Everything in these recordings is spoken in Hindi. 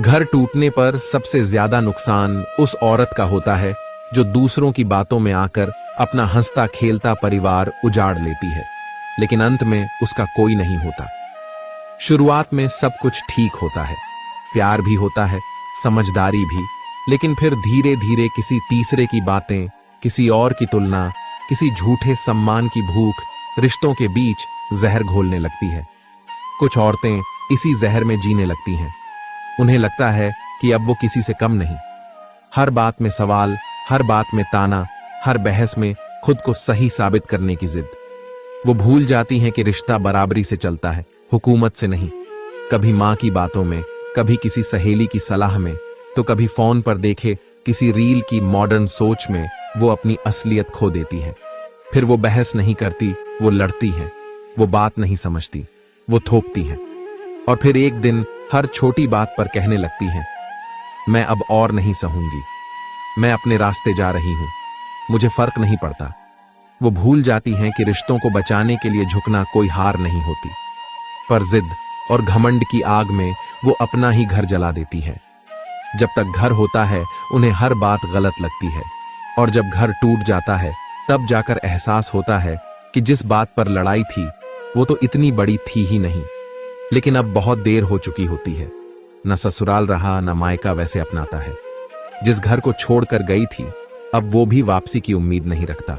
घर टूटने पर सबसे ज्यादा नुकसान उस औरत का होता है जो दूसरों की बातों में आकर अपना हंसता खेलता परिवार उजाड़ लेती है, लेकिन अंत में उसका कोई नहीं होता। शुरुआत में सब कुछ ठीक होता है, प्यार भी होता है, समझदारी भी, लेकिन फिर धीरे धीरे किसी तीसरे की बातें, किसी और की तुलना, किसी झूठे सम्मान की भूख रिश्तों के बीच जहर घोलने लगती है। कुछ औरतें इसी जहर में जीने लगती हैं। उन्हें लगता है कि अब वो किसी से कम नहीं। हर बात में सवाल, हर बात में ताना, हर बहस में खुद को सही साबित करने की जिद। वो भूल जाती हैं कि रिश्ता बराबरी से चलता है, हुकूमत से नहीं। कभी माँ की बातों में, कभी किसी सहेली की सलाह में, तो कभी फोन पर देखे किसी रील की मॉडर्न सोच में वो अपनी असलियत खो देती है। फिर वो बहस नहीं करती, वो लड़ती है। वो बात नहीं समझती, वो थोपती है। और फिर एक दिन हर छोटी बात पर कहने लगती हैं, मैं अब और नहीं सहूंगी, मैं अपने रास्ते जा रही हूं, मुझे फर्क नहीं पड़ता। वो भूल जाती हैं कि रिश्तों को बचाने के लिए झुकना कोई हार नहीं होती, पर जिद और घमंड की आग में वो अपना ही घर जला देती हैं। जब तक घर होता है उन्हें हर बात गलत लगती है, और जब घर टूट जाता है तब जाकर एहसास होता है कि जिस बात पर लड़ाई थी वो तो इतनी बड़ी थी ही नहीं। लेकिन अब बहुत देर हो चुकी होती है। न ससुराल रहा, न मायका वैसे अपनाता है। जिस घर को छोड़कर गई थी अब वो भी वापसी की उम्मीद नहीं रखता,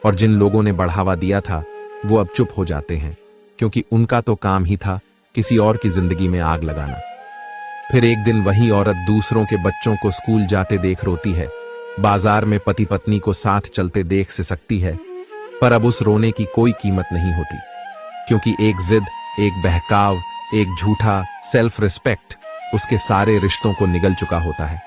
और जिन लोगों ने बढ़ावा दिया था वो अब चुप हो जाते हैं, क्योंकि उनका तो काम ही था किसी और की जिंदगी में आग लगाना। फिर एक दिन वही औरत दूसरों के बच्चों को स्कूल जाते देख रोती है, बाजार में पति पत्नी को साथ चलते देख सिसकती है, पर अब उस रोने की कोई कीमत नहीं होती, क्योंकि एक जिद, एक बहकाव, एक झूठा सेल्फ रिस्पेक्ट उसके सारे रिश्तों को निगल चुका होता है।